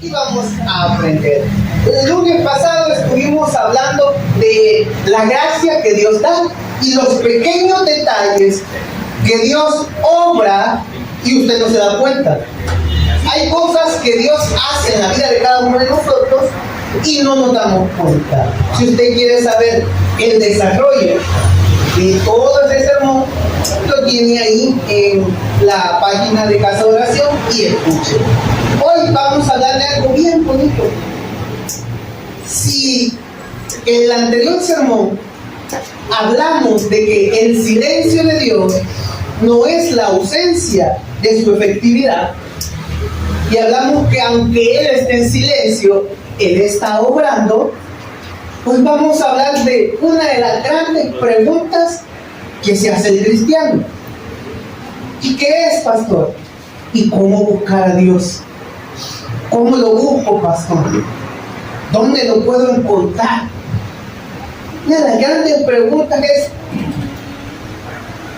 y vamos a aprender. El lunes pasado estuvimos hablando de la gracia que Dios da y los pequeños detalles que Dios obra y usted no se da cuenta. Hay cosas que Dios hace en la vida de cada uno de nosotros y no nos damos cuenta. Si usted quiere saber el desarrollo de todo ese sermón, lo tiene ahí en la página de Casa de Oración y escuche. Hoy vamos a hablar de algo bien bonito. Si en el anterior sermón hablamos de que el silencio de Dios no es la ausencia de su efectividad, y hablamos que aunque Él esté en silencio, Él está obrando, pues vamos a hablar de una de las grandes preguntas que se hace el cristiano. ¿Y qué es, pastor? ¿Y cómo buscar a Dios? ¿Cómo lo busco, pastor? ¿Dónde lo puedo encontrar? Una de las grandes preguntas es: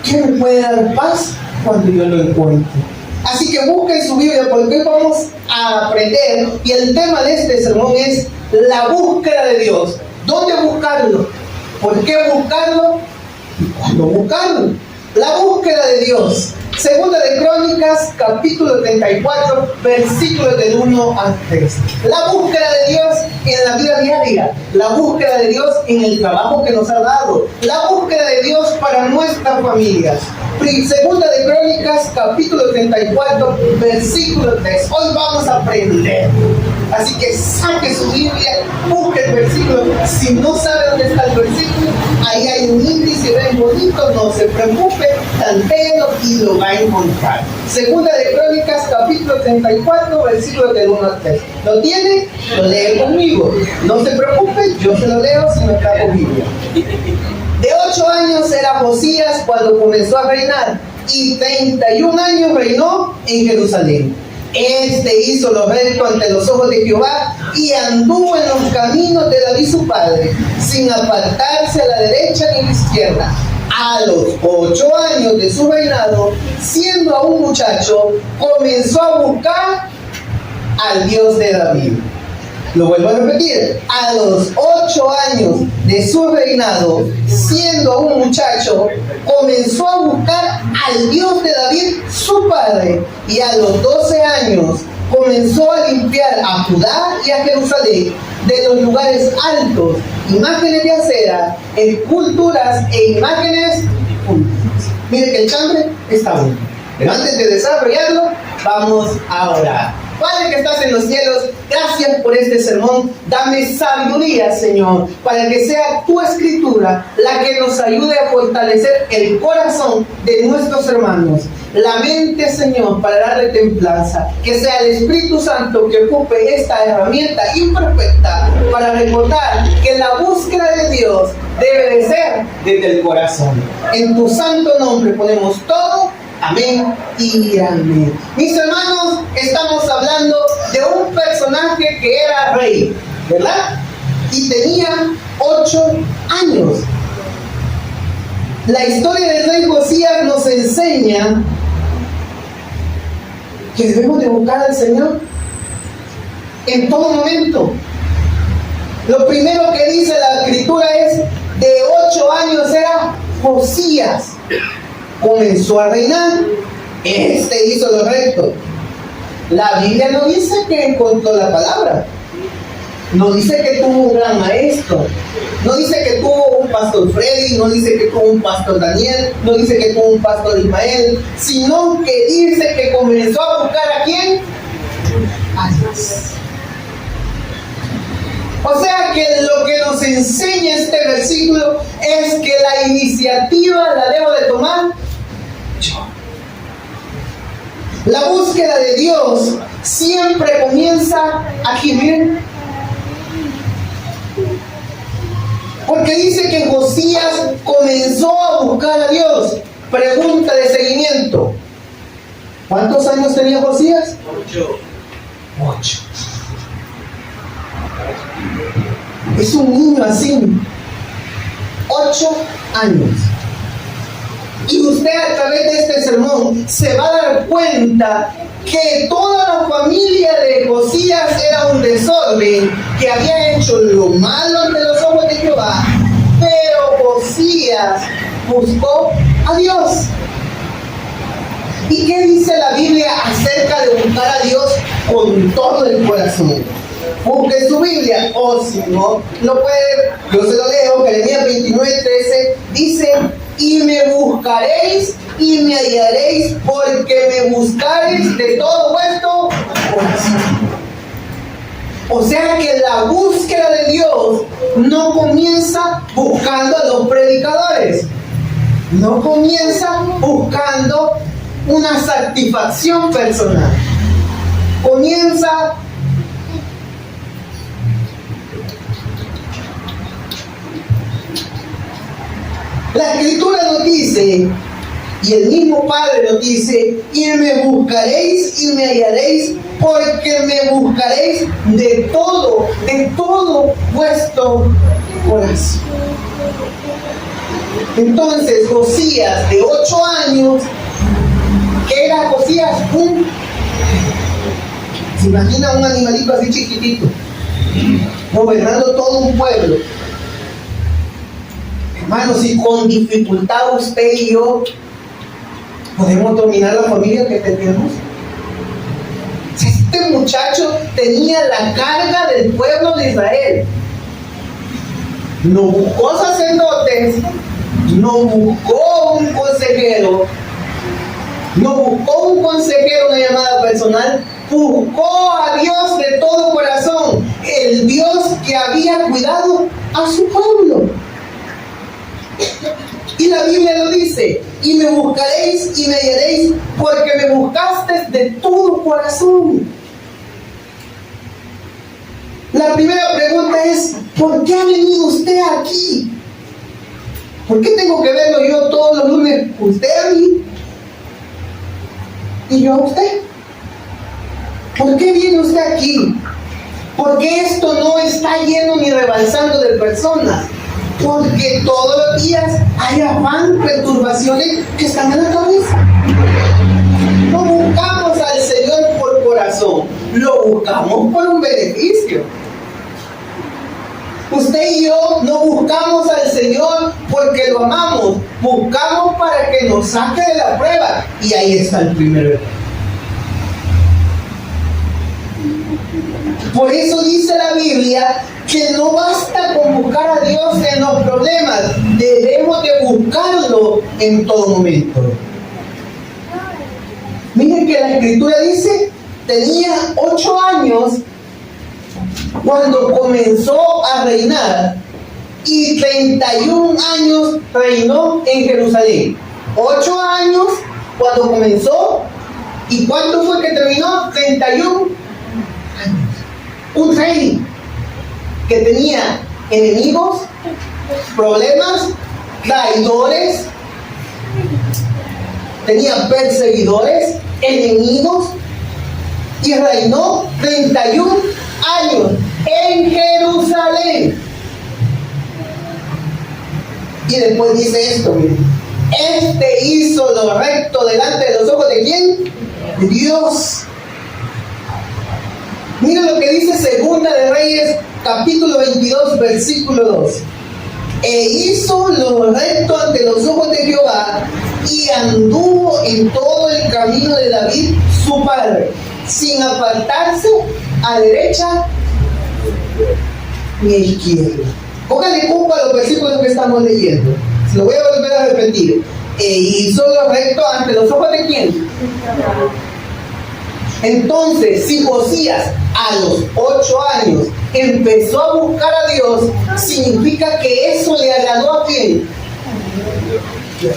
¿qué me puede dar paz cuando yo lo encuentro? Así que busquen su Biblia, porque hoy vamos a aprender, y el tema de este sermón es la búsqueda de Dios. ¿Dónde buscarlo? ¿Por qué buscarlo? ¿Y cuándo buscarlo? La búsqueda de Dios. Segunda de Crónicas, capítulo 34, versículos del 1 al 3. La búsqueda de Dios en la vida diaria. La búsqueda de Dios en el trabajo que nos ha dado. La búsqueda de Dios para nuestras familias. Segunda de Crónicas, capítulo 34, versículo 3. Hoy vamos a aprender. Así que saque su Biblia, busque el versículo. Si no sabe dónde está el versículo, ahí hay un índice bien bonito, no se preocupe, tantéelo y lo va a encontrar. Segunda de Crónicas, capítulo 34, versículo del 1 al 3. ¿Lo tiene? Lo lee conmigo. No se preocupe, yo se lo leo si no está con Biblia. De 8 años era Josías cuando comenzó a reinar, y 31 años reinó en Jerusalén. Hizo lo recto ante los ojos de Jehová y anduvo en los caminos de David su padre, sin apartarse a la derecha ni a la izquierda. A los 8 años de su reinado, siendo aún muchacho, comenzó a buscar al Dios de David. Lo vuelvo a repetir: a los 8 años de su reinado, siendo un muchacho, comenzó a buscar al Dios de David, su padre, y a los 12 años comenzó a limpiar a Judá y a Jerusalén de los lugares altos, imágenes de acera, esculturas e imágenes públicas. Mire que el chambre está bueno. Pero antes de desarrollarlo, vamos a orar. Padre que estás en los cielos, gracias por este sermón. Dame sabiduría, Señor, para que sea tu escritura la que nos ayude a fortalecer el corazón de nuestros hermanos. La mente, Señor, para darle templanza. Que sea el Espíritu Santo que ocupe esta herramienta imperfecta para recordar que la búsqueda de Dios debe de ser desde el corazón. En tu santo nombre ponemos todo. Amén y amén. Mis hermanos, estamos hablando de un personaje que era rey, ¿verdad? Y tenía 8 años. La historia del rey Josías nos enseña que debemos de buscar al Señor en todo momento. Lo primero que dice la escritura es: de 8 años era Josías. Comenzó a reinar, hizo lo recto. La Biblia no dice que encontró la palabra, no dice que tuvo un gran maestro, no dice que tuvo un pastor Freddy, no dice que tuvo un pastor Daniel, no dice que tuvo un pastor Ismael, sino que dice que comenzó a buscar ¿a quién? A Dios. O sea que lo que nos enseña este versículo es que la iniciativa la debo de tomar yo. La búsqueda de Dios siempre comienza aquí, miren. Porque dice que Josías comenzó a buscar a Dios. Pregunta de seguimiento: ¿cuántos años tenía Josías? 8. Es un niño así, 8 años. Y usted a través de este sermón se va a dar cuenta que toda la familia de Josías era un desorden, que había hecho lo malo ante los ojos de Jehová, pero Josías buscó a Dios. ¿Y qué dice la Biblia acerca de buscar a Dios con todo el corazón? Busque su Biblia, o si no lo puede, yo se lo leo. Jeremías 29:13 dice: y me buscaréis y me hallaréis, porque me buscaréis de todo vuestro corazón. O sea que la búsqueda de Dios no comienza buscando a los predicadores, no comienza buscando una satisfacción personal, comienza la Escritura nos dice, y el mismo Padre nos dice: y me buscaréis y me hallaréis, porque me buscaréis de todo vuestro corazón. Entonces Josías, de 8 años, ¿qué era Josías? ¿Se imagina un animalito así chiquitito, gobernando todo un pueblo? Hermanos, si con dificultad usted y yo podemos dominar la familia que tenemos. Este muchacho tenía la carga del pueblo de Israel. No buscó sacerdotes, no buscó un consejero, una llamada personal, buscó a Dios de todo corazón, el Dios que había cuidado a su pueblo. Y la Biblia lo dice: y me buscaréis y me hallaréis, porque me buscaste de todo corazón. La primera pregunta es: ¿por qué ha venido usted aquí? ¿Por qué tengo que verlo yo todos los lunes? Usted a mí y yo a usted. ¿Por qué viene usted aquí? Porque esto no está lleno ni rebalsando de personas. Porque todos los días hay afán, perturbaciones que están en la cabeza. No buscamos al Señor por corazón, lo buscamos por un beneficio. Usted y yo no buscamos al Señor porque lo amamos, buscamos para que nos saque de la prueba. Y ahí está el primer error. Por eso dice la Biblia que no basta con buscar a Dios en los problemas, debemos de buscarlo en todo momento. Miren que la Escritura dice: tenía 8 años cuando comenzó a reinar, y 31 años reinó en Jerusalén. 8 años cuando comenzó, ¿y cuánto fue que terminó? 31 años. Un rey que tenía enemigos, problemas, traidores, tenía perseguidores, enemigos, y reinó 31 años en Jerusalén. Y después dice esto: este hizo lo recto delante de los ojos de ¿quién? De Dios. Miren lo que dice Segunda de Reyes, capítulo 22, versículo 2. E hizo lo recto ante los ojos de Jehová, y anduvo en todo el camino de David su padre, sin apartarse a derecha ni a izquierda. Póngale culpa a los versículos que estamos leyendo. Se lo voy a volver a repetir. E hizo lo recto ante los ojos de ¿quién? Entonces, si Josías a los 8 años empezó a buscar a Dios, significa que eso le agradó ¿a quién? Dios.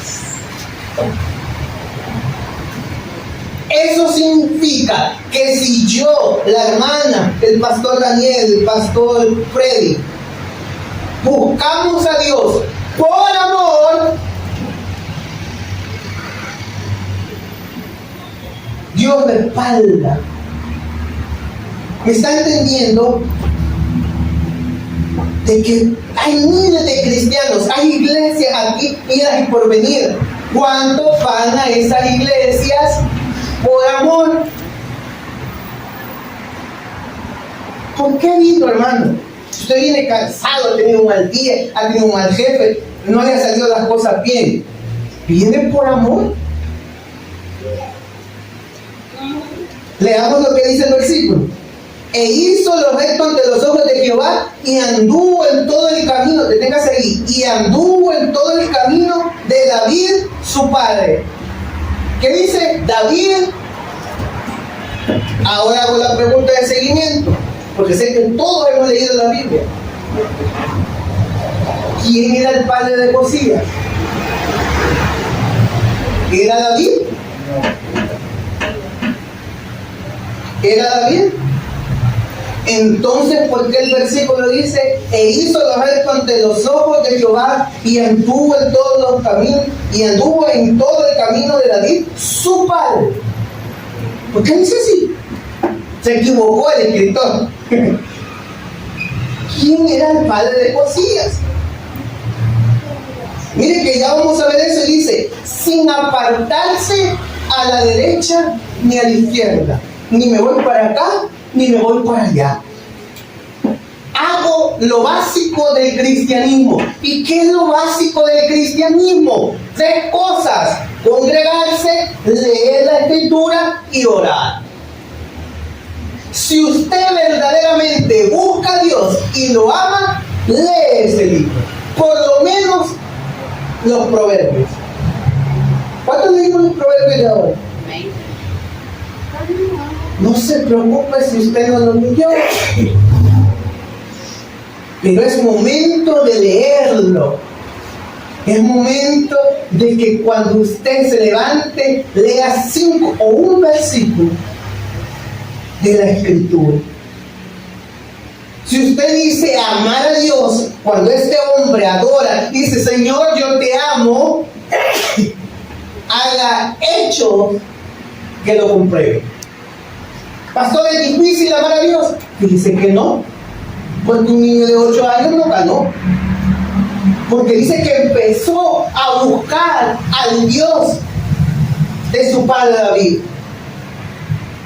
Eso significa que si yo, la hermana, el pastor Daniel, el pastor Freddy, buscamos a Dios por amor, Dios respalda. ¿Me está entendiendo? De que hay miles de cristianos, hay iglesias aquí, idas y por venir. ¿Cuántos van a esas iglesias por amor? ¿Por qué vino, hermano? Usted viene cansado, ha tenido un mal día, ha tenido un mal jefe, no le han salido las cosas bien. ¿Viene por amor? Leamos lo que dice el versículo. E hizo lo recto ante los ojos de Jehová y anduvo en todo el camino, deténgase ahí, y anduvo en todo el camino de David su padre. ¿Qué dice David? Ahora hago la pregunta de seguimiento, porque sé que todos hemos leído la Biblia. ¿Quién era el padre de Josías? ¿Era David? ¿Era David? Entonces, ¿por qué el versículo dice: e hizo lo recto ante los ojos de Jehová y anduvo en todos los caminos, y anduvo en todo el camino de David, su padre? ¿Por qué dice así? Se equivocó el escritor. ¿Quién era el padre de Josías? Mire que ya vamos a ver eso, y dice: sin apartarse a la derecha ni a la izquierda, ni me voy para acá ni me voy para allá. Hago lo básico del cristianismo. ¿Y qué es lo básico del cristianismo? 3 cosas: congregarse, leer la escritura y orar. Si usted verdaderamente busca a Dios y lo ama, lee ese libro, por lo menos los proverbios. ¿Cuántos leímos los proverbios de ahora? No se preocupe si usted no lo leyó, pero es momento de leerlo. Es momento de que cuando usted se levante, lea 5 o un versículo de la escritura. Si usted dice amar a Dios, cuando este hombre adora, dice: Señor, yo te amo, haga hechos que lo comprueben. Pastor, ¿es difícil amar a Dios? Dice que no, porque un niño de 8 años no ganó. Porque dice que empezó a buscar al Dios de su padre David.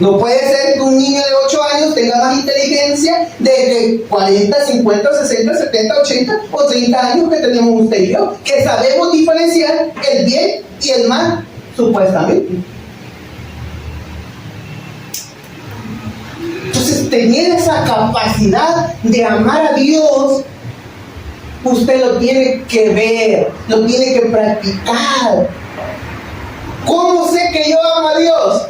No puede ser que un niño de 8 años tenga más inteligencia de que 40, 50, 60, 70, 80 o 30 años que tenemos usted y yo, que sabemos diferenciar el bien y el mal, supuestamente. Entonces, tener esa capacidad de amar a Dios, usted lo tiene que ver, lo tiene que practicar. ¿Cómo sé que yo amo a Dios?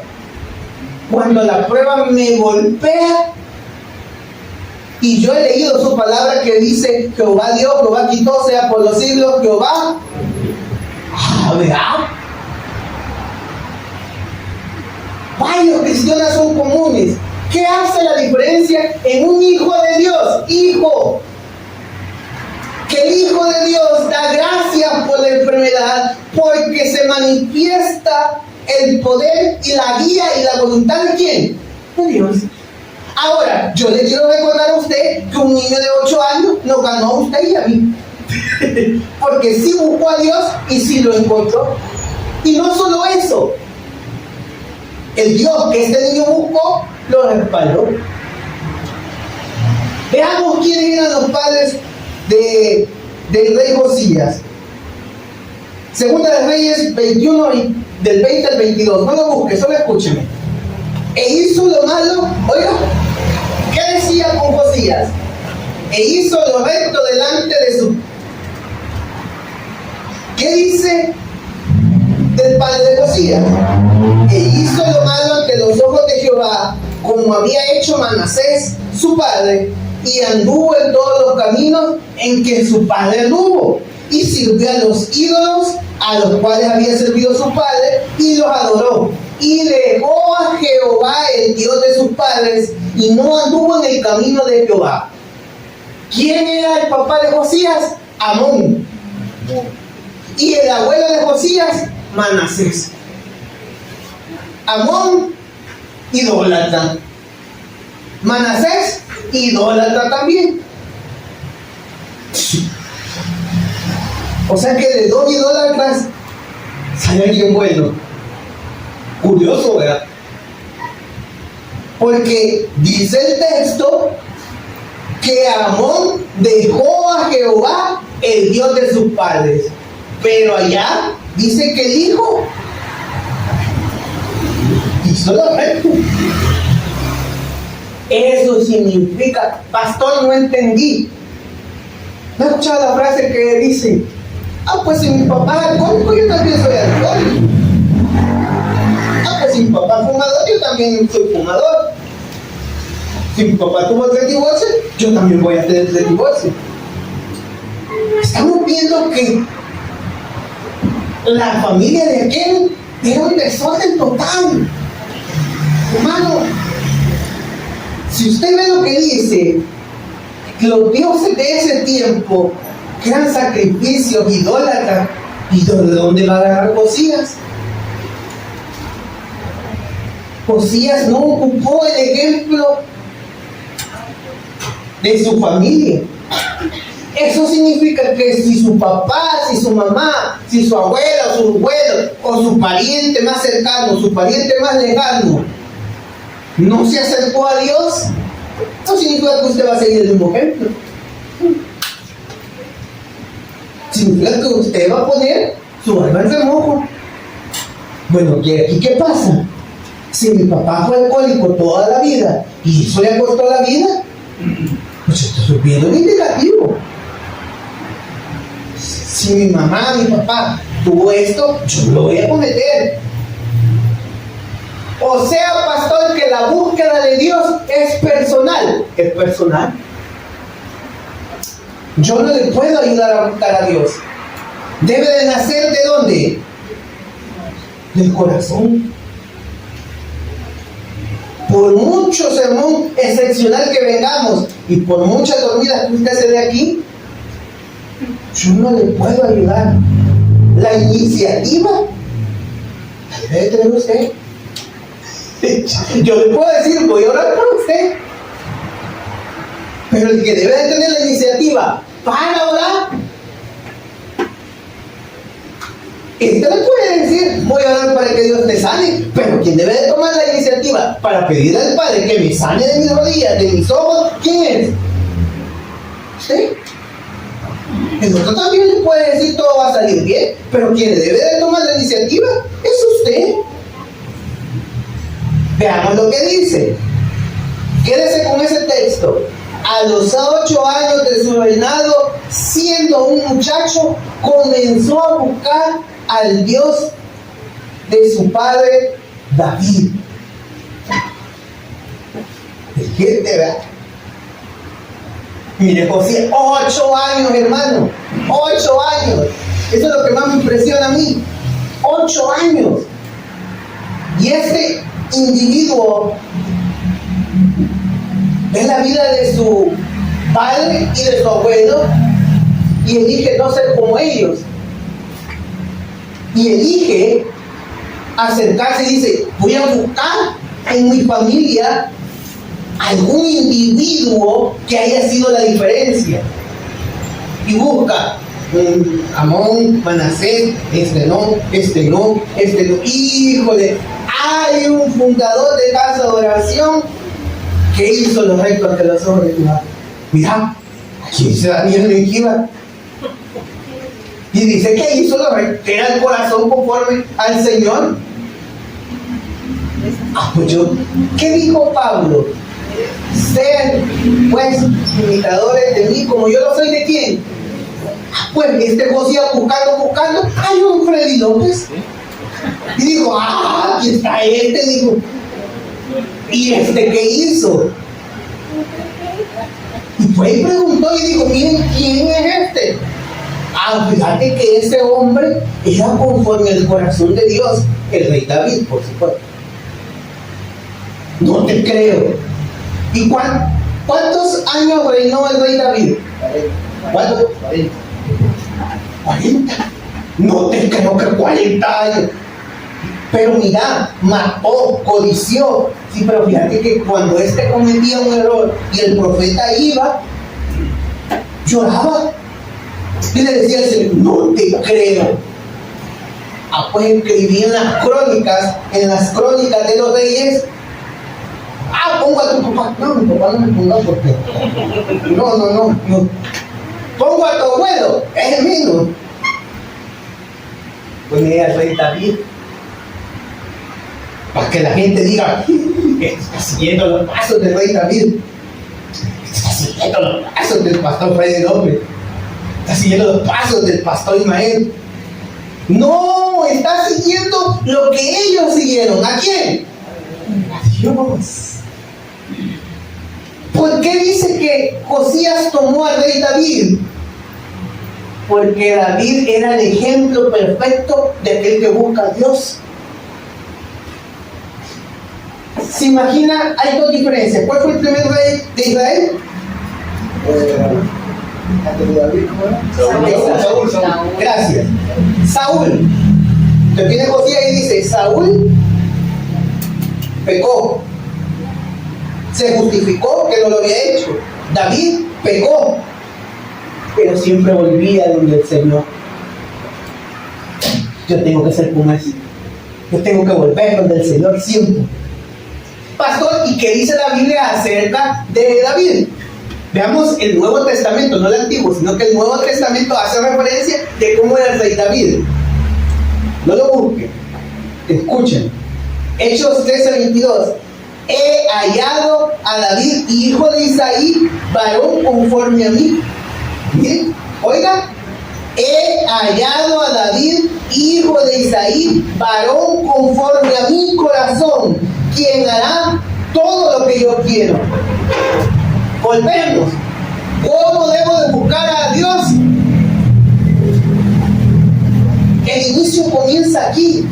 Cuando la prueba me golpea y yo he leído su palabra que dice: Jehová Dios, Jehová quitó, sea por los siglos, Jehová. ¿Verdad? Varios cristianos son comunes. ¿Qué hace la diferencia en un hijo de Dios? Hijo. Que el Hijo de Dios da gracias por la enfermedad, porque se manifiesta el poder y la guía y la voluntad de ¿quién? De Dios. Ahora, yo le quiero recordar a usted que un niño de 8 años no ganó a usted y a mí. Porque sí buscó a Dios y sí lo encontró. Y no solo eso, el Dios que este niño buscó lo respaldó. Veamos quiénes eran los padres del rey Josías. Segunda de Reyes 21, del 20 al 22. No lo busque, solo escúcheme. E hizo lo malo. Oiga, ¿qué decía con Josías? E hizo lo recto delante de su... ¿Qué dice del padre de Josías? E hizo lo malo ante los ojos de Jehová, como había hecho Manasés su padre, y anduvo en todos los caminos en que su padre anduvo, y sirvió a los ídolos a los cuales había servido su padre, y los adoró, y dejó a Jehová el Dios de sus padres, y no anduvo en el camino de Jehová. ¿Quién era el papá de Josías? Amón. Y el abuelo de Josías, Manasés. Amón, idólatra. Manasés, idólatra también. O sea que de 2 idólatras sale alguien bueno. Curioso, ¿verdad? Porque dice el texto que Amón dejó a Jehová, el Dios de sus padres. Pero allá dice que el hijo hizo lo recto. Eso significa, pastor, no entendí. ¿No has escuchado la frase que dice: pues si mi papá es alcohólico, yo también soy alcohólico? Pues si mi papá es fumador, yo también soy fumador. Si mi papá tuvo 3 divorcios, yo también voy a tener 3 divorcios. Estamos viendo que la familia de aquel era un desorden total. Hermano, si usted ve lo que dice, los dioses de ese tiempo, que eran sacrificios, idólatras, ¿y de dónde va a agarrar Josías? Josías no ocupó el ejemplo de su familia. Eso significa que si su papá, si su mamá, si su abuela, su abuelo, o su pariente más cercano, su pariente más lejano, no se acercó a Dios, no significa que usted va a seguir el mismo ejemplo. Significa que usted va a poner su alma en remojo. Bueno, ¿y qué pasa? Si mi papá fue alcohólico toda la vida y eso le costó la vida, pues estoy viendo el indicativo. Si mi mamá, mi papá tuvo esto, yo lo voy a cometer. O sea, pastor, que la búsqueda de Dios es personal. ¿Es personal? Yo no le puedo ayudar a buscar a Dios. Debe de nacer ¿de dónde? Del corazón. Por mucho sermón excepcional que vengamos y por muchas dormidas que usted se dé aquí, yo no le puedo ayudar. La iniciativa la debe tener usted. Yo le puedo decir, voy a orar por usted, pero el que debe de tener la iniciativa para orar, este le puede decir, voy a orar para que Dios te sane, pero quien debe de tomar la iniciativa para pedir al Padre que me sane de mis rodillas, de mis ojos, ¿quién es? ¿Usted? El otro también le puede decir todo va a salir bien, pero quien debe de tomar la iniciativa es usted. Veamos lo que dice. Quédese con ese texto. A los 8 años de su reinado, siendo un muchacho, comenzó a buscar al Dios de su padre David. Fíjate, ¿verdad? Mire, José, 8 años, hermano. 8 años. Eso es lo que más me impresiona a mí. 8 años. Y este individuo ve la vida de su padre y de su abuelo y elige no ser como ellos. Y elige acercarse y dice, voy a buscar en mi familia algún individuo que haya sido la diferencia. Y busca Amón, Manasés, este no. Híjole, hay un fundador de casa de oración que hizo lo recto ante los ojos de Jehová. Mira, aquí dice Daniel Menjiva. Y dice que hizo lo recto, era el corazón conforme al Señor. Pues ¿qué dijo Pablo? Ser pues imitadores de mí como yo lo soy de quién. Pues José buscando, hay un Freddy López. Y dijo, aquí está dijo. ¿Y qué hizo? Y fue y preguntó y dijo, miren, ¿quién es este? Fíjate que ese hombre era conforme al corazón de Dios, el rey David, por supuesto. No te creo. ¿Y cuántos años reinó el rey David? ¿Cuántos? 40. No te creo que 40 años. Pero mira, mató, codició. Sí, pero fíjate que cuando cometía un error y el profeta iba, lloraba. Y le decía al Señor, no te creo. Pues escribí en las crónicas de los reyes, pongo a tu papá. No, mi papá no me ponga porque. No. Pongo a tu abuelo, es el mismo. Pues mira al rey David. Para que la gente diga, está siguiendo los pasos del rey David. Está siguiendo los pasos del pastor Freddy López. Está siguiendo los pasos del pastor Ismael. No, está siguiendo lo que ellos siguieron. ¿A quién? A Dios. ¿Por qué dice que Josías tomó al rey David? Porque David era el ejemplo perfecto de aquel que busca a Dios. ¿Se imagina? Hay dos diferencias. ¿Cuál fue el primer rey de Israel? Saúl. Gracias. Saúl. Entonces viene Josías y dice, Saúl pecó. Se justificó que no lo había hecho. David pecó, pero siempre volvía donde el Señor. Yo tengo que ser como ese. Yo tengo que volver donde el Señor siempre. Pastor, ¿y qué dice la Biblia acerca de David? Veamos el Nuevo Testamento, no el Antiguo, sino que el Nuevo Testamento hace referencia de cómo era el rey David. No lo busquen, escuchen. Hechos 13:22. He hallado a David, hijo de Isaí, varón conforme a mí. Miren, oiga, he hallado a David, hijo de Isaí, varón conforme a mi corazón, quien hará todo lo que yo quiero. Volvemos. ¿Cómo debo de buscar a Dios? El inicio comienza aquí.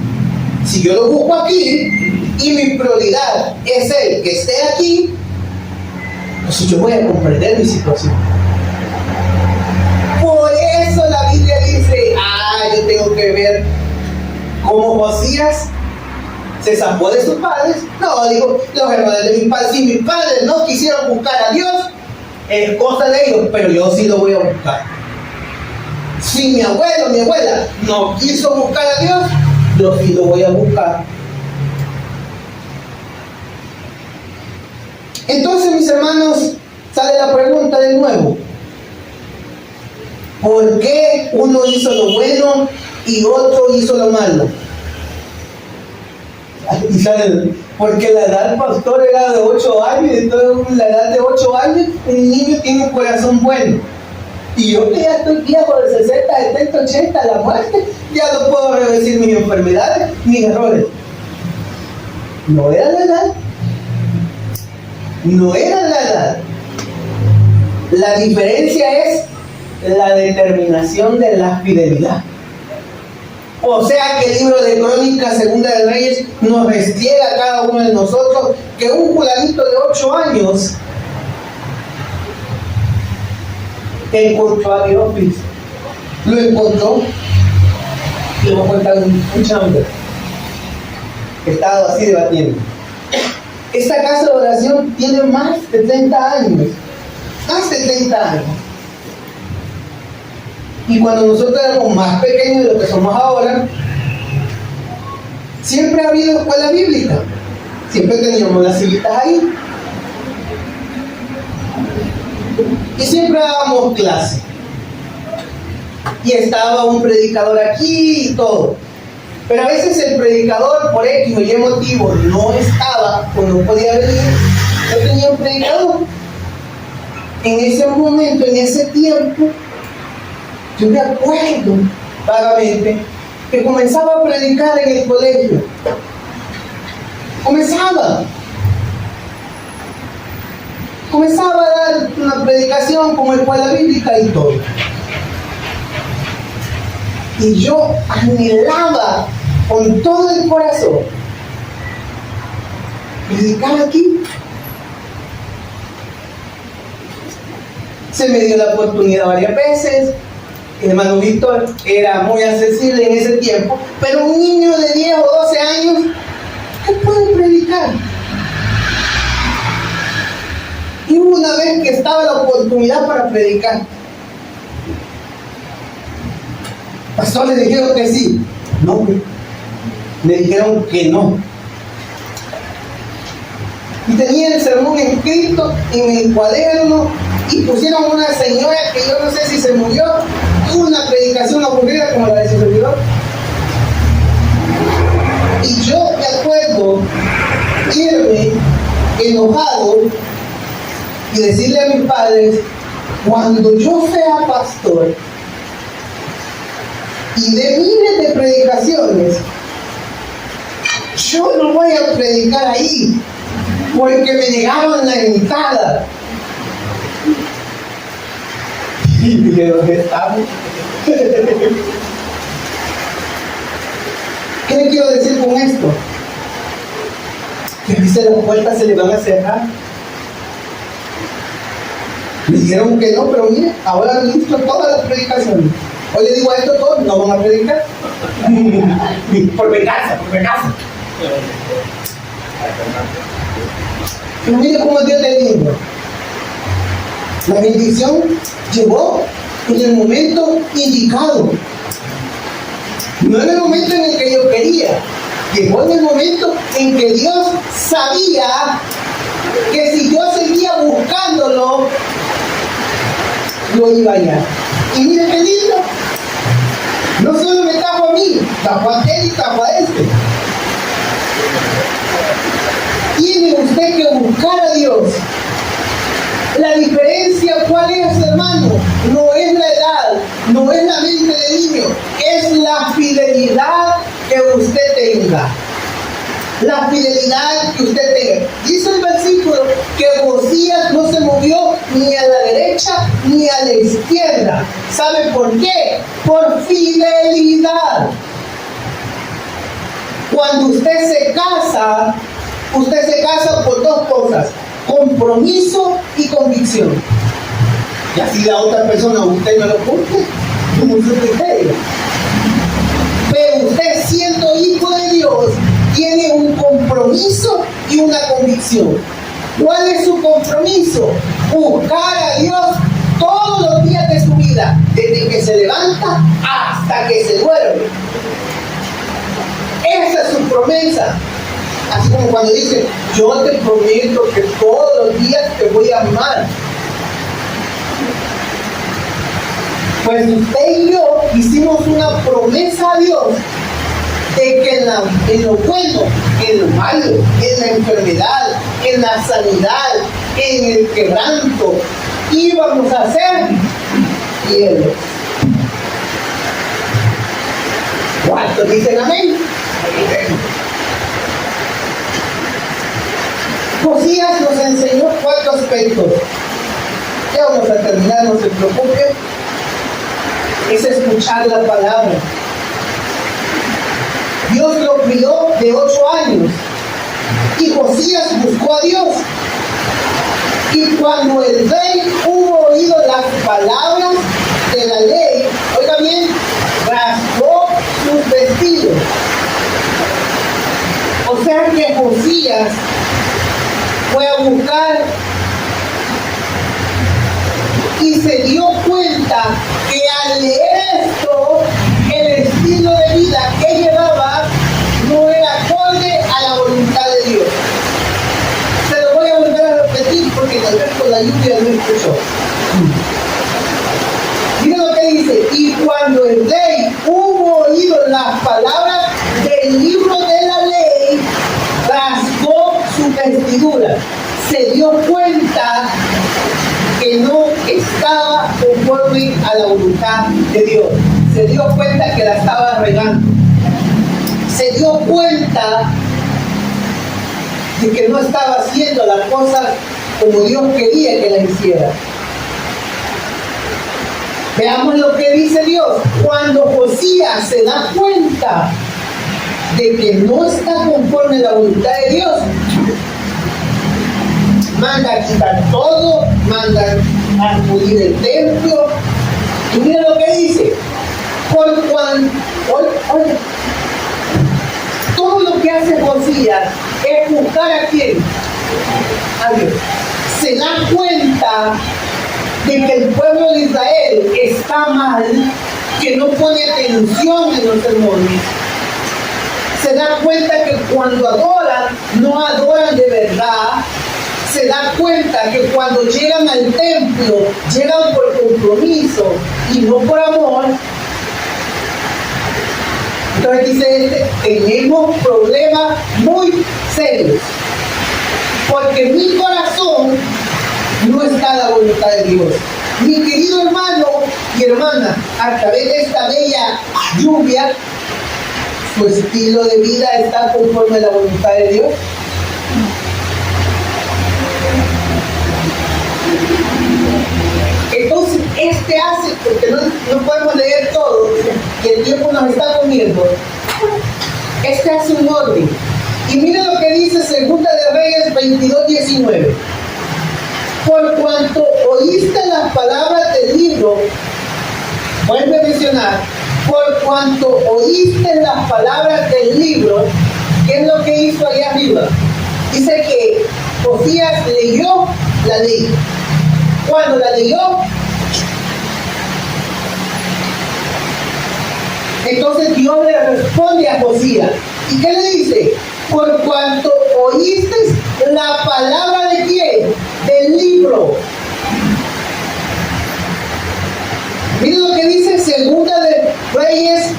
Si yo lo busco aquí y mi prioridad es el que esté aquí, pues yo voy a comprender mi situación. Por eso la Biblia dice, yo tengo que ver cómo Josías se zafó de sus padres. No, digo, los hermanos de mis padres, si mis padres no quisieron buscar a Dios, es cosa de ellos, pero yo sí lo voy a buscar. Si mi abuelo, mi abuela no quiso buscar a Dios, yo sí lo voy a buscar. Entonces, mis hermanos, sale la pregunta de nuevo. ¿Por qué uno hizo lo bueno y otro hizo lo malo? Y sale, porque la edad, pastor, era de 8 años, entonces la edad de 8 años, un niño tiene un corazón bueno. Y yo que ya estoy viejo de 60, 70, 80, la muerte, ya no puedo revertir mis enfermedades, mis errores. No era la edad. No era la edad. La diferencia es la determinación de la fidelidad. O sea que el libro de Crónicas, Segunda de Reyes, nos restriega a cada uno de nosotros que un fulanito de 8 años encontró a Dios. Lo encontró. Le voy a contar un chambre que he estado así debatiendo. Esta casa de oración tiene más de 30 años. Más de 30 años. Y cuando nosotros éramos más pequeños de lo que somos ahora, siempre ha habido escuela bíblica. Siempre teníamos las sillitas ahí. Y siempre dábamos clase. Y estaba un predicador aquí y todo. Pero a veces el predicador, por X o Y motivo, no estaba o no podía venir. Yo tenía un predicador. En ese momento, en ese tiempo, yo me acuerdo vagamente que comenzaba a predicar en el colegio. Comenzaba a dar una predicación como escuela bíblica y todo. Y yo anhelaba con todo el corazón predicar aquí. Se me dio la oportunidad varias veces. El hermano Víctor era muy accesible en ese tiempo, pero un niño de 10 o 12 años, ¿qué puede predicar? Y hubo una vez que estaba la oportunidad para predicar. Pastor, le dijeron que sí. No, me dijeron que no. y tenía el sermón escrito en el cuaderno y pusieron una señora que yo no sé si se murió, una predicación aburrida como la de su servidor. Y yo me acuerdo irme enojado y decirle a mis padres, cuando yo sea pastor y de miles de predicaciones, yo no voy a predicar ahí porque me negaban la entrada. Y dije, ¿dónde estamos? ¿Qué le quiero decir con esto? Que a veces las puertas se le van a cerrar. Me dijeron que no, pero mire, ahora ministro todas las predicaciones. Hoy le digo a esto todos, no van a predicar. Por venganza, por venganza. Pero mire cómo Dios le dijo. La bendición llegó en el momento indicado. No en el momento en el que yo quería. Llegó en el momento en que Dios sabía que si yo seguía buscándolo, lo iba a hallar. Y mire qué lindo. No solo me trajo a mí, trajo a aquel y trajo a este. Tiene usted que buscar a Dios. La diferencia, ¿cuál es, hermano? No es la edad, no es la mente de niño, es la fidelidad que usted tenga. La fidelidad que usted tenga. Dice el versículo que Josías no se movió ni a la derecha ni a la izquierda. ¿Sabe por qué? Por fidelidad. Cuando usted se casa por dos cosas: compromiso y convicción. Y así la otra persona, usted no lo cumple, como su criterio. Pero usted, siendo hijo de Dios, tiene un compromiso y una convicción. ¿Cuál es su compromiso? Buscar a Dios todos los días de su vida, desde que se levanta hasta que se duerme. Esa es su promesa. Así como cuando dice, yo te prometo que todos los días te voy a amar. Pues usted y yo hicimos una promesa a Dios de que en lo bueno, en lo malo, en la enfermedad, en la sanidad, en el quebranto, íbamos a ser fieles. ¿Cuántos dicen amén? Josías nos enseñó 4 aspectos. Ya vamos a terminar, no se preocupe. Es escuchar la palabra. Dios lo crió de 8 años y Josías buscó a Dios. Y cuando el rey hubo oído las palabras de la ley, oiga bien, rasgó sus vestidos. O sea que Josías fue a buscar y se dio cuenta que al leer esto, el estilo de vida que llevaba no era acorde a la voluntad de Dios. Se lo voy a volver a repetir porque tal vez con la lluvia no escuchó. Miren lo que dice: y cuando el rey hubo oído las palabras del libro de la ley, rasgó su vestidura. Se dio cuenta que no estaba conforme a la voluntad de Dios. Se dio cuenta que la estaba regando. Se dio cuenta de que no estaba haciendo las cosas como Dios quería que las hiciera. Veamos lo que dice Dios. Cuando Josías se da cuenta de que no está conforme a la voluntad de Dios, manda a quitar todo, manda a acudir el templo. Y mira lo que dice: por cuanto, oye, todo lo que hace Josías es buscar a quién, a Dios. Se da cuenta de que el pueblo de Israel está mal, que no pone atención en los sermones. Se da cuenta que cuando adoran, no adoran de verdad. Se da cuenta que cuando llegan al templo, llegan por compromiso y no por amor. Entonces dice tenemos problemas muy serios, porque mi corazón no está en la voluntad de Dios. Mi querido hermano y hermana, a través de esta bella lluvia, ¿su estilo de vida está conforme a la voluntad de Dios? Entonces, hace, porque no podemos leer todo, y el tiempo nos está comiendo, hace un orden. Y miren lo que dice Segunda de Reyes 22:19. Por cuanto oíste las palabras del libro, vuelve a mencionar, por cuanto oíste las palabras del libro, ¿qué es lo que hizo allá arriba? Dice que Josías leyó la ley. Cuando la leyó, entonces Dios le responde a Josías. ¿Y qué le dice? Por cuanto oíste la palabra de quién, del libro. Miren lo que dice Segunda de Reyes,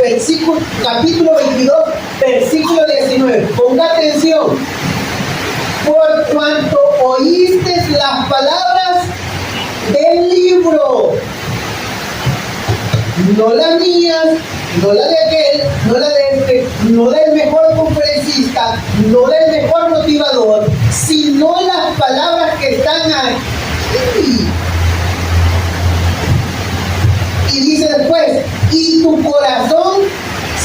capítulo 22, versículo 19. Ponga atención. Por cuanto oíste las palabras del libro, no las mías, no la de aquel, no la de este, no del mejor conferencista, no del mejor motivador, sino las palabras que están aquí. Y dice después, y tu corazón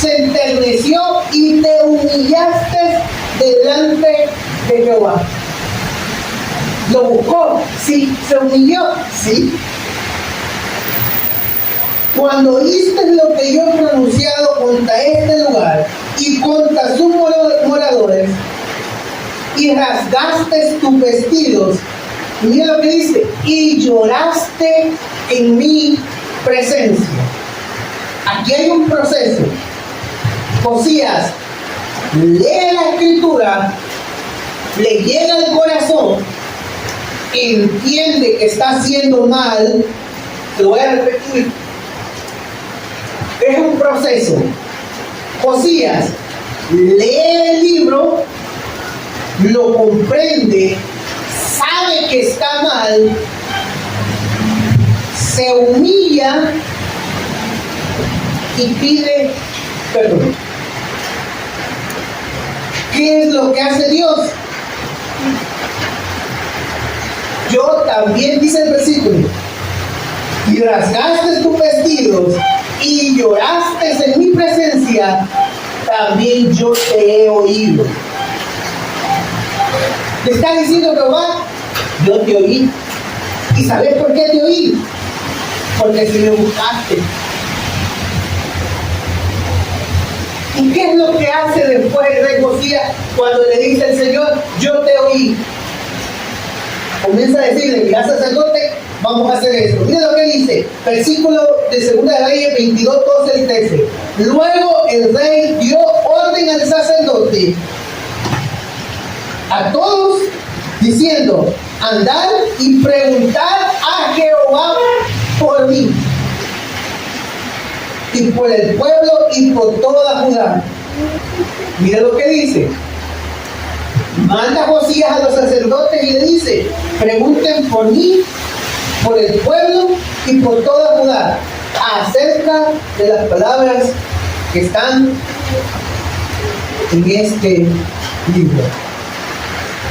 se enterneció y te humillaste delante de Jehová. Lo buscó, sí. Se humilló, sí. Cuando oíste lo que yo he pronunciado contra este lugar y contra sus moradores, y rasgaste tus vestidos, mira lo que dice, y lloraste en mi presencia. Aquí hay un proceso. Josías lee la escritura, le llega al corazón, entiende que está haciendo mal. Te lo voy a repetir. Es un proceso. Josías lee el libro, lo comprende, sabe que está mal, se humilla y pide perdón. ¿Qué es lo que hace Dios? Yo también, dice el versículo, y rasgaste tus vestidos y lloraste en mi presencia, también yo te he oído. Le está diciendo Jehová, yo te oí. ¿Y sabes por qué te oí? Porque si me buscaste. ¿Y qué es lo que hace después el rey Josías cuando le dice al Señor, yo te oí? Comienza a decirle, mira sacerdote, vamos a hacer esto. Mira lo que dice, versículo de Segunda de Reyes 22, 12 y 13. Luego el rey dio orden al sacerdote, a todos, diciendo, andad y preguntad a Jehová por mí, y por el pueblo y por toda Judá. Mira lo que dice. Manda Josías a los sacerdotes y le dice, pregunten por mí, por el pueblo y por toda Judá, acerca de las palabras que están en este libro,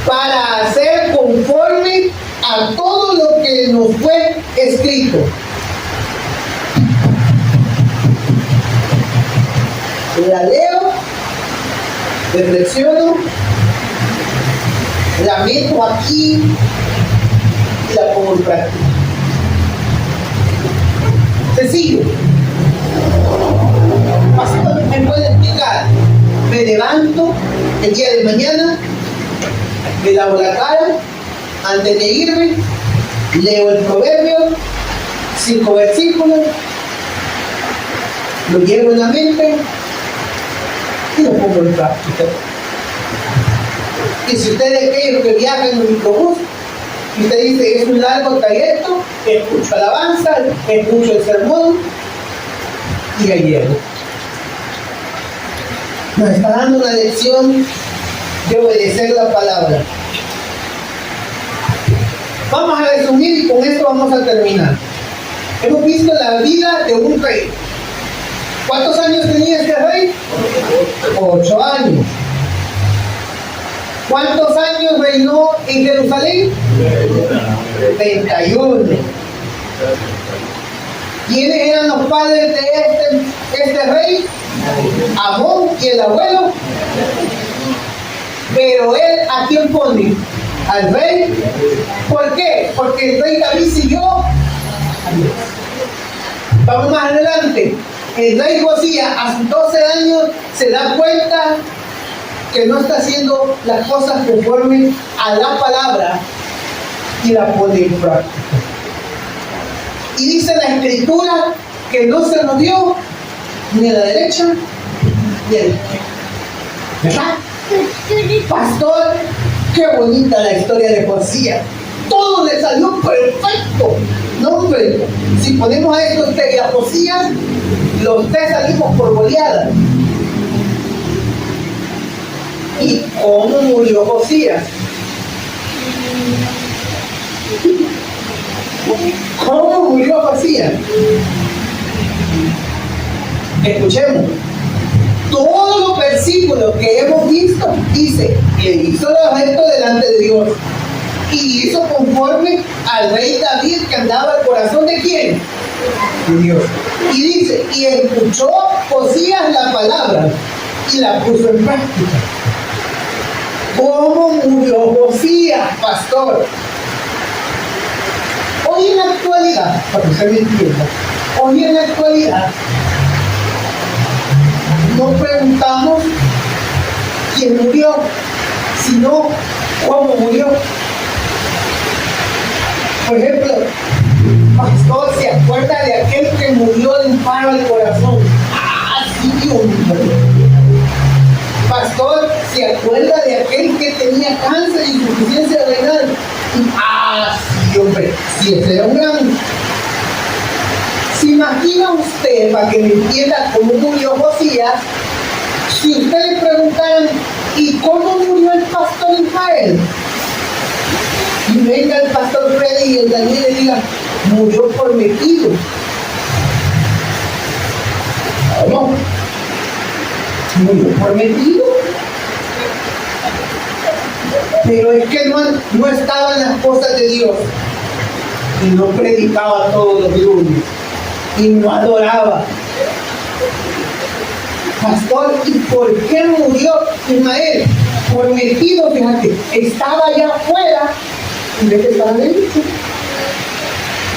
para hacer conforme a todo lo que nos fue escrito. La leo, reflexiono, la meto aquí y la pongo en práctica. Sencillo. Pastor, ¿me puede explicar? Me levanto el día de mañana, me lavo la cara, antes de irme, leo el proverbio, 5 versículos, lo llevo en la mente y lo pongo en práctica. Y si usted es aquellos que viajan en un microbús, y usted dice, es un largo trayecto, escucho alabanza, escucho el sermón, y ahí llego. Nos está dando una lección de obedecer la palabra. Vamos a resumir y con esto vamos a terminar. Hemos visto la vida de un rey. ¿Cuántos años tenía este rey? 8 años. ¿Cuántos años reinó en Jerusalén? 31. ¿Quiénes eran los padres de este rey? Amón y el abuelo. Pero él, ¿a quién pone? Al rey. ¿Por qué? Porque el rey David siguió a Dios. Vamos más adelante. El rey Josías a sus 12 años se da cuenta que no está haciendo las cosas conforme a la palabra y la pone en práctica. Y dice la escritura que no se movió ni a la derecha ni a la izquierda. ¿Verdad? Pastor, qué bonita la historia de Josías. Todo le salió perfecto. No, hombre, si ponemos a esto usted y a Josías, los tres salimos por goleada. ¿Y cómo murió Josías? ¿Cómo murió Josías? Escuchemos. Todos los versículos que hemos visto dice que hizo lo recto delante de Dios y hizo conforme al rey David, que andaba al corazón de ¿quién? De Dios. Y dice, y escuchó Josías la palabra y la puso en práctica. ¿Cómo murió Josías, pastor? Hoy en la actualidad, para que usted me entienda, hoy en la actualidad no preguntamos quién murió, sino cómo murió. Por ejemplo, pastor, ¿se acuerda de aquel que murió de un paro al corazón? Ah, sí, hombre. Pastor, ¿se acuerda de aquel que tenía cáncer y insuficiencia renal? Ah, sí, hombre. Si ese era un gran... ¿Se imagina usted, para que me entienda cómo murió Josías, si usted le preguntaran, ¿y cómo murió el pastor Israel? Y venga el pastor Freddy y el Daniel le diga, murió por metido. ¿Cómo? ¿Murió por metido? Pero es que no estaba en las cosas de Dios y no predicaba todos los lunes y no adoraba. Pastor, ¿y por qué murió Ismael? Por metido, fíjate, estaba allá afuera y ve que estaba dentro.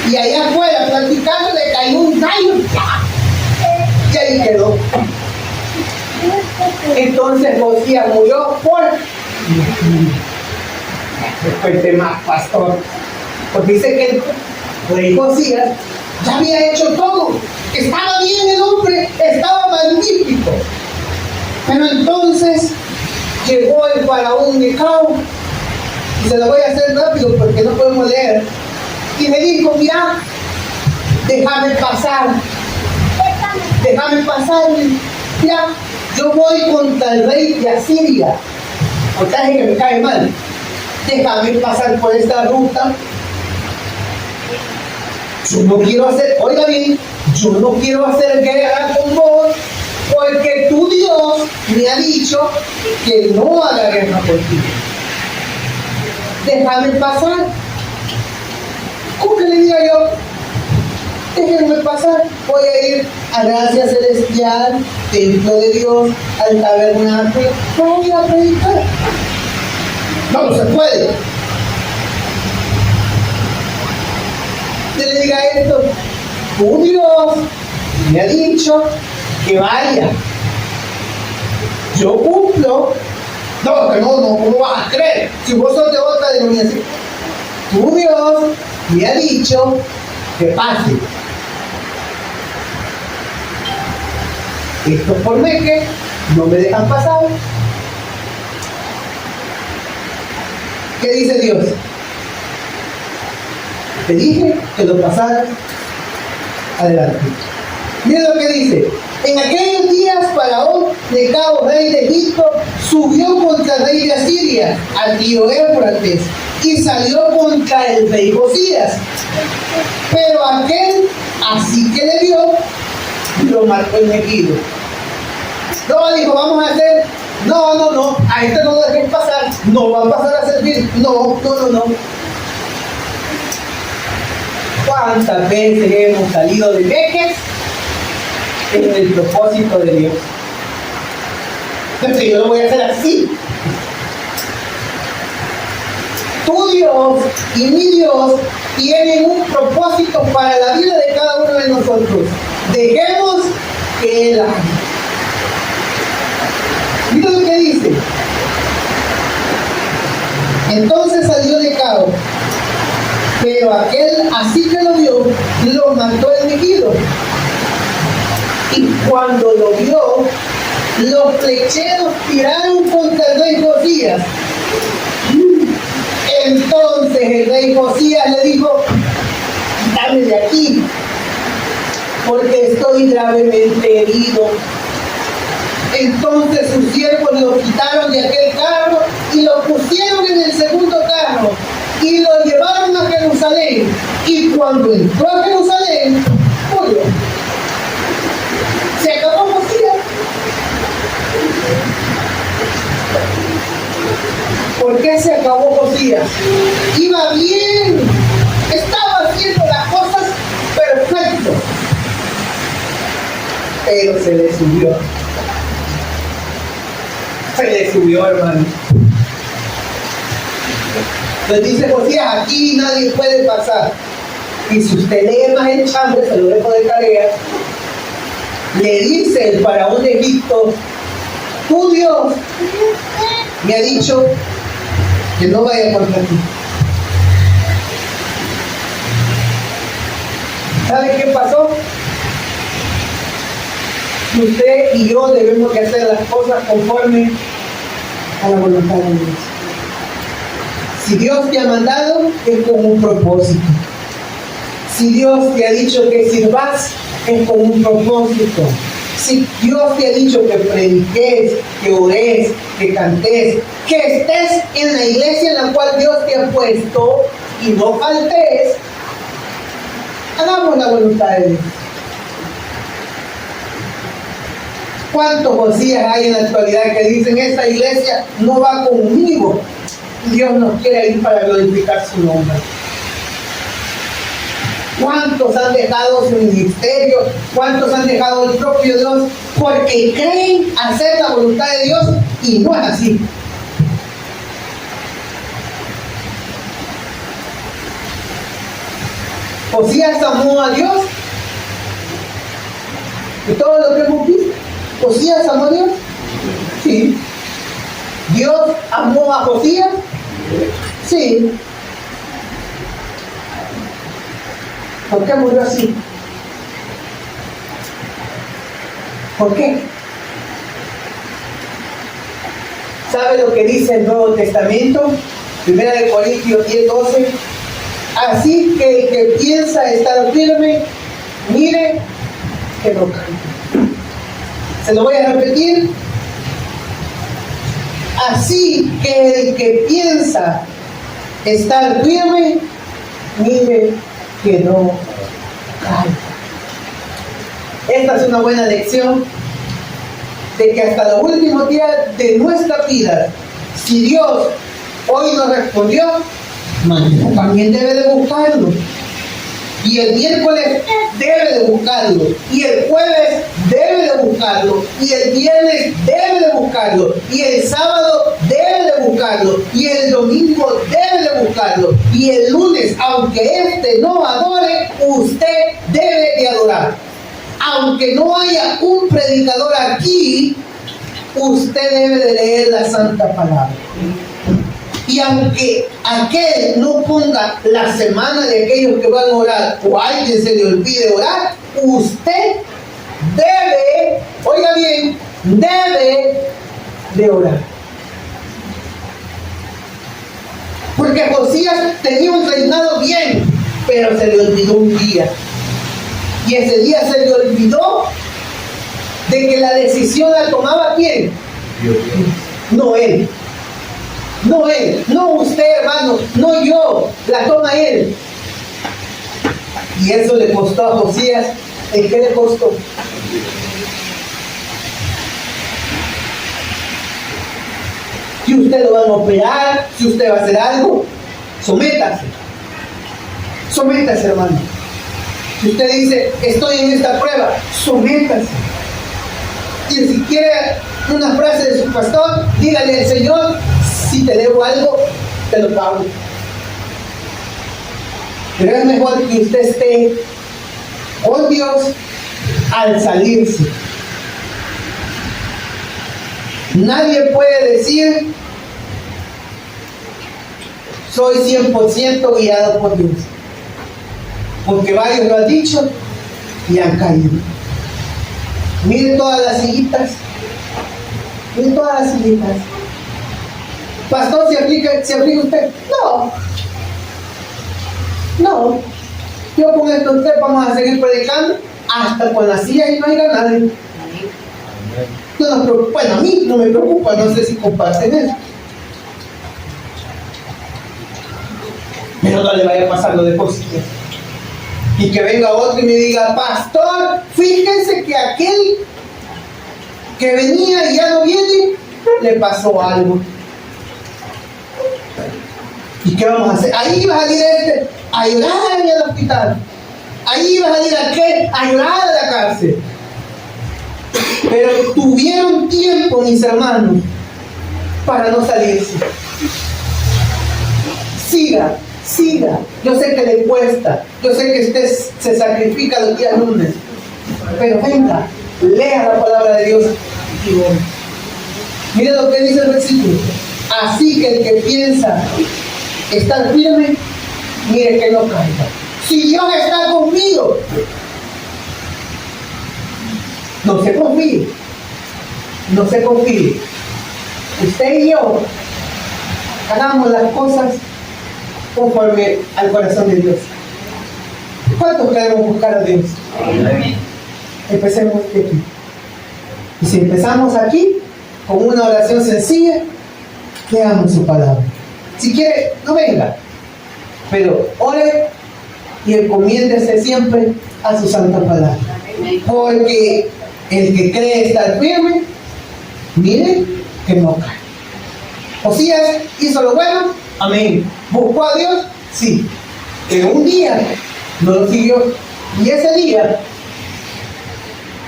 Y allá afuera, platicando, le cayó un gallo y ahí quedó. Entonces Josías murió por... Después de más, pastor. Porque dice que el rey Josías ya había hecho todo. Estaba bien el hombre, estaba magnífico. Pero entonces llegó el faraón Necao, y se lo voy a hacer rápido porque no podemos leer. Y me dijo, mira, déjame pasar. Mira, yo voy contra el rey de Asiria. Montaje que me cae mal. Déjame pasar por esta ruta. Yo no quiero hacer, oiga bien, yo no quiero hacer guerra con vos, porque tu Dios me ha dicho que no haga guerra por ti. Déjame pasar. ¿Cómo que le diga yo? Déjenme pasar, voy a ir a Gracia Celestial, Templo de Dios, al tabernáculo, voy a ir a predicar. No se puede. Que le diga esto, tu Dios me ha dicho que vaya. Yo cumplo. No, ¿cómo vas a creer? Si vos sos de otra denominación. Tu Dios me ha dicho que pase. Esto por meque, no me dejan pasar. ¿Qué dice Dios? Te dije que lo pasaras adelante. Mira lo que dice. En aquellos días Faraón Necao, rey de Egipto, subió contra el rey de Asiria, al río Éufrates, y salió contra el rey Josías. Pero aquel, así que le vio, lo marcó en Megiddo. No dijo, vamos a hacer, no, a este no lo dejes pasar, no va a pasar a servir, no. ¿Cuántas veces hemos salido de vejes en el propósito de Dios? Entonces yo lo voy a hacer así. Tu Dios y mi Dios tienen un propósito para la vida de cada uno de nosotros. Dejemos que Él haga. Mira lo que dice. Entonces salió Necao, pero aquel, así que lo vio, lo mató en Megiddo. Y cuando lo vio, los flecheros tiraron contra el rey Josías. Entonces el rey Josías le dijo, dame de aquí, porque estoy gravemente herido. Entonces sus siervos lo quitaron de aquel carro y lo pusieron en el segundo carro y lo llevaron a Jerusalén. Y cuando entró a Jerusalén, murió. Se acabó Josías. ¿Por qué se acabó Josías? Iba bien, estaba haciendo las cosas perfecto, pero se le subió. Se le subió, hermano. Entonces dice Josías, aquí nadie puede pasar. Y si usted lee más el chambre, se lo dejo de tarea, le dice el faraón de Egipto, tu Dios me ha dicho que no vaya contra ti. ¿Sabe qué pasó? Usted y yo debemos de hacer las cosas conforme a la voluntad de Dios. Si Dios te ha mandado, es con un propósito. Si Dios te ha dicho que sirvas, es con un propósito. Si Dios te ha dicho que prediques, que ores, que cantes, que estés en la iglesia en la cual Dios te ha puesto y no faltes, hagamos la voluntad de Dios. ¿Cuántos Josías hay en la actualidad que dicen, esta iglesia no va conmigo? Dios nos quiere ir para glorificar su nombre. ¿Cuántos han dejado su ministerio? ¿Cuántos han dejado el propio Dios? Porque creen hacer la voluntad de Dios y no es así. Josías amó a Dios. Y todo lo que hemos visto. ¿Josías amó a Dios? Sí. ¿Dios amó a Josías? Sí. ¿Por qué murió así? ¿Por qué? ¿Sabe lo que dice el Nuevo Testamento? 1 Corintios 10:12. Así que el que piensa estar firme, mire que no caiga. Se lo voy a repetir. Así que el que piensa estar firme, mire que no caiga. Esta es una buena lección de que hasta los últimos días de nuestra vida, si Dios hoy nos respondió, mañana también debe de buscarlo. Y el miércoles debe de buscarlo. Y el jueves debe de buscarlo. Y el viernes debe de buscarlo. Y el sábado debe de buscarlo. Y el domingo debe de buscarlo. Y el lunes, aunque no adore, usted debe de adorar. Aunque no haya un predicador aquí, usted debe de leer la Santa Palabra. Y aunque aquel no ponga la semana de aquellos que van a orar o a alguien se le olvide orar, usted debe, oiga bien, debe de orar. Porque Josías tenía un reinado bien, pero se le olvidó un día. Y ese día se le olvidó de que la decisión la tomaba ¿quién? Dios. No él. No él, no usted, hermano, no yo, la toma él. Y eso le costó a Josías. ¿En qué le costó? Si usted lo van a operar, si usted va a hacer algo, sométase. Sométase, hermano. Si usted dice, estoy en esta prueba, sométase. Y si quiere una frase de su pastor, dígale al Señor, si te debo algo, te lo pago. Pero es mejor que usted esté con Dios al salirse. Nadie puede decir, soy 100% guiado por Dios. Porque varios lo han dicho y han caído. Miren todas las sillitas. Miren todas las sillitas. Pastor, ¿se aplica usted? No. Yo con esto usted vamos a seguir predicando hasta con la silla y no haya nadie. No, bueno, a mí no me preocupa, no sé si comparten eso. Pero no le vaya a pasar lo de Josías. Y que venga otro y me diga, pastor, fíjese que aquel que venía y ya no viene, le pasó algo. ¿Y qué vamos a hacer? Ahí va a salir a llorar en el hospital. Ahí va a salir a llorar a la cárcel. Pero tuvieron tiempo, mis hermanos, para no salirse. Siga. Yo sé que le cuesta. Yo sé que usted se sacrifica los días lunes. Pero venga, lea la palabra de Dios. Mire lo que dice el versículo. Así que el que piensa estar firme, mire que no caiga. Si Dios está conmigo, no se confíe. Usted y yo hagamos las cosas conforme al corazón de Dios. ¿Cuántos queremos buscar a Dios? Amén. Empecemos de aquí. Y si empezamos aquí con una oración sencilla, leamos su palabra. Si quiere, no venga, pero ore y encomiéndese siempre a su santa palabra. Porque el que cree estar firme, mire que no cae. Josías hizo lo bueno, amén. ¿Buscó a Dios? Sí. Pero un día no lo siguió. Y ese día,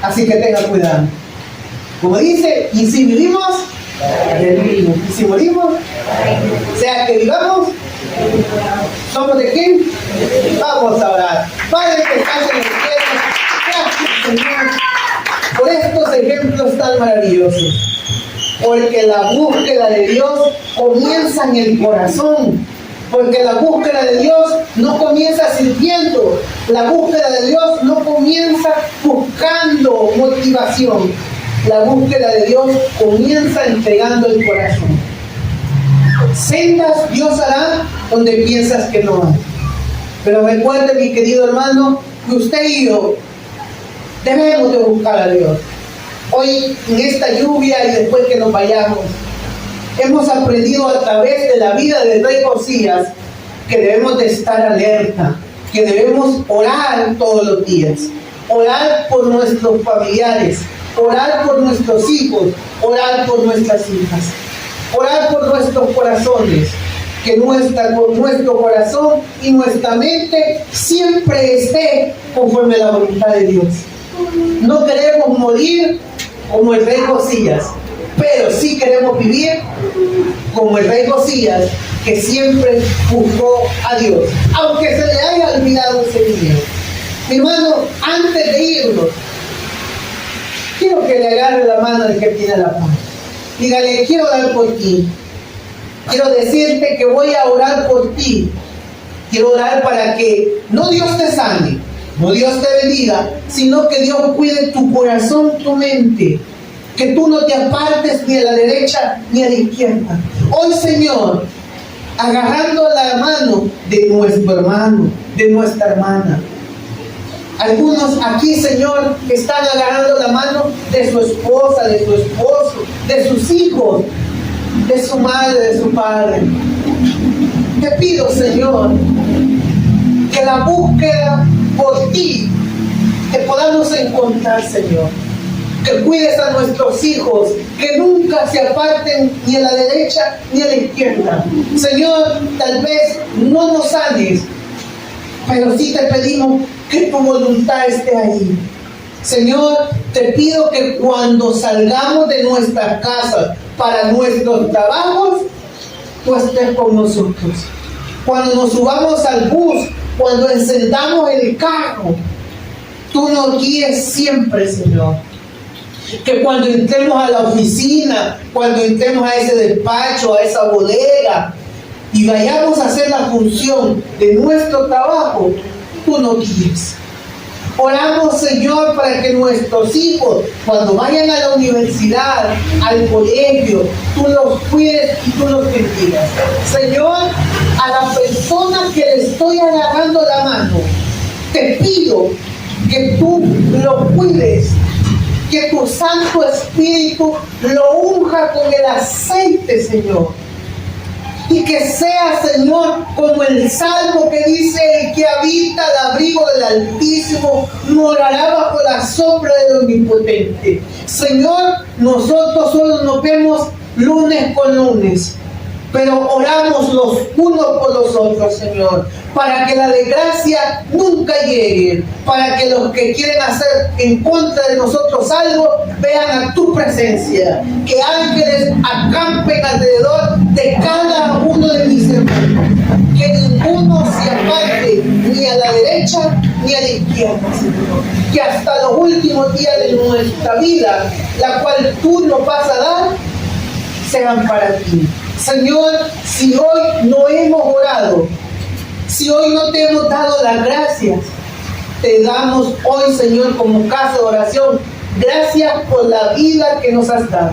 así que tenga cuidado. Como dice, y si vivimos, vivimos. Y si morimos, sea que vivamos, ¿somos de quién? Vamos a orar. Padre que estás en el cielo, gracias, Señor, por estos ejemplos tan maravillosos. Porque la búsqueda de Dios comienza en el corazón. Porque la búsqueda de Dios no comienza sirviendo. La búsqueda de Dios no comienza buscando motivación. La búsqueda de Dios comienza entregando el corazón. Sendas Dios hará donde piensas que no hay. Pero recuerde, mi querido hermano, que usted y yo debemos de buscar a Dios. Hoy, en esta lluvia y después que nos vayamos, hemos aprendido a través de la vida del rey Josías que debemos de estar alerta, que debemos orar todos los días, orar por nuestros familiares, orar por nuestros hijos, orar por nuestras hijas, orar por nuestros corazones, que nuestro corazón y nuestra mente siempre esté conforme a la voluntad de Dios. No queremos morir como el rey Josías, pero sí queremos vivir como el rey Josías, que siempre buscó a Dios, aunque se le haya olvidado ese día. Mi hermano, antes de irnos, quiero que le agarre la mano al que tiene la paz. Dígale, quiero orar por ti. Quiero decirte que voy a orar por ti. Quiero orar para que no Dios te sane, no Dios te bendiga, sino que Dios cuide tu corazón, tu mente. que tú no te apartes ni a la derecha ni a la izquierda. Hoy, Señor, agarrando la mano de nuestro hermano, de nuestra hermana. Algunos aquí, Señor, están agarrando la mano de su esposa, de su esposo, de sus hijos, de su madre, de su padre. Te pido, Señor, que la búsqueda por ti te podamos encontrar, Señor. Que cuides a nuestros hijos, que nunca se aparten ni a la derecha ni a la izquierda. Señor, tal vez no nos sanes, pero sí te pedimos que tu voluntad esté ahí. Señor, te pido que cuando salgamos de nuestras casas para nuestros trabajos, tú estés con nosotros. Cuando nos subamos al bus, cuando encendamos el carro, tú nos guíes siempre, Señor. Que cuando entremos a la oficina, cuando entremos a ese despacho, a esa bodega, y vayamos a hacer la función de nuestro trabajo, tú nos guíes. Oramos, Señor, para que nuestros hijos, cuando vayan a la universidad, al colegio, tú los cuides y tú los bendigas. Señor, a la persona que le estoy agarrando la mano, te pido que tú lo cuides, que tu Santo Espíritu lo unja con el aceite, Señor. Y que sea, Señor, como el Salmo que dice: el que habita al abrigo del Altísimo morará bajo la sombra del Omnipotente. Señor, nosotros solo nos vemos lunes con lunes, pero oramos los unos por los otros, Señor, para que la desgracia nunca llegue, para que los que quieren hacer en contra de nosotros algo vean a tu presencia, que ángeles acampen alrededor de cada uno de mis hermanos, que ninguno se aparte ni a la derecha ni a la izquierda, Señor, que hasta los últimos días de nuestra vida, la cual tú nos vas a dar, sean para ti. Señor, si hoy no hemos orado, si hoy no te hemos dado las gracias, te damos hoy, Señor, como casa de oración, gracias por la vida que nos has dado.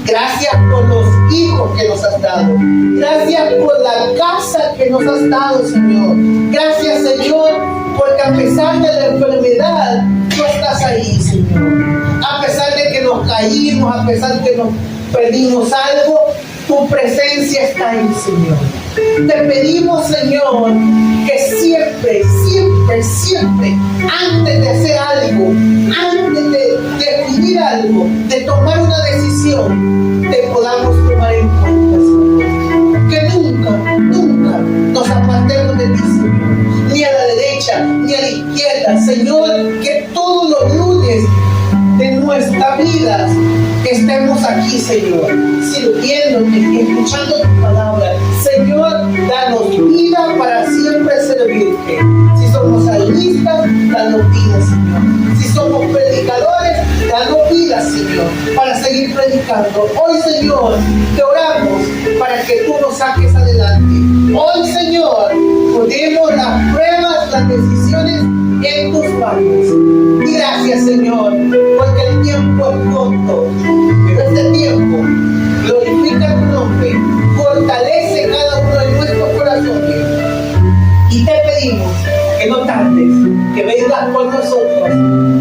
Gracias por los hijos que nos has dado. Gracias por la casa que nos has dado, Señor. Gracias, Señor, porque a pesar de la enfermedad, tú estás ahí, Señor. A pesar de que nos caímos, a pesar de que nos perdimos algo, tu presencia está ahí, Señor. Te pedimos, Señor, que siempre, siempre, siempre, antes de hacer algo, antes de definir algo, de tomar una decisión, te podamos tomar en cuenta, Señor. Que nunca, nunca nos apartemos de ti, Señor. Ni a la derecha, ni a la izquierda, Señor. Que todos los lunes de nuestra vida estemos aquí, Señor, sirviéndote, escuchando tu palabra. Señor, danos vida para siempre servirte. Si somos salmistas, danos vida, Señor. Si somos predicadores, danos vida, Señor, para seguir predicando. Hoy, Señor, te oramos para que tú nos saques adelante. Hoy, Señor, ponemos las pruebas, las decisiones en tus manos. Y gracias, Señor, porque el tiempo es corto, pero este tiempo glorifica tu nombre, fortalece cada uno de nuestros corazones. Y te pedimos que no tardes, que vengas por nosotros,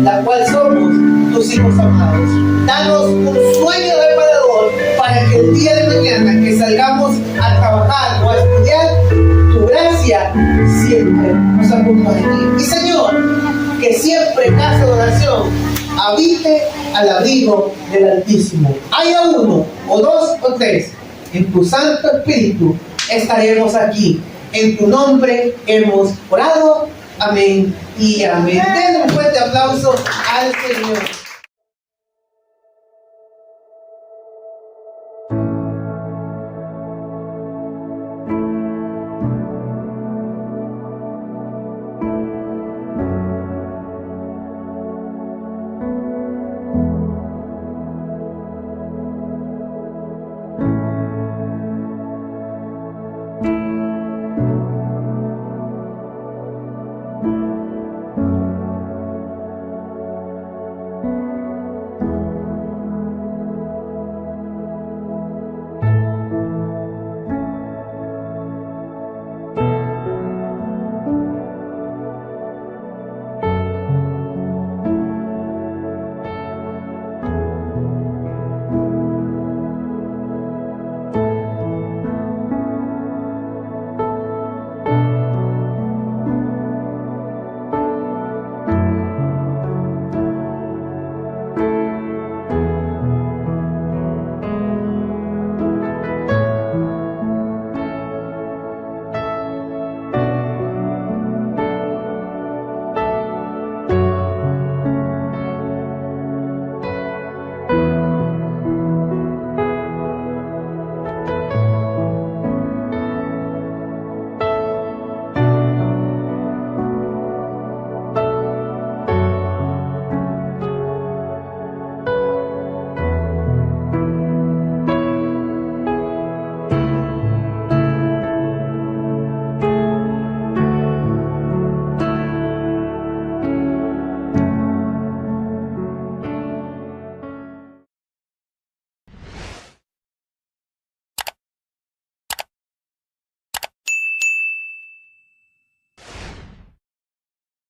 la cual somos tus hijos amados. Danos un sueño reparador para que el día de mañana que salgamos a trabajar o a estudiar, tu gracia siempre nos acompañe. Y Señor, que siempre casa de oración habite al abrigo del Altísimo. Haya uno, o dos, o tres, en tu Santo Espíritu estaremos aquí. En tu nombre hemos orado. Amén y amén. Den un fuerte aplauso al Señor.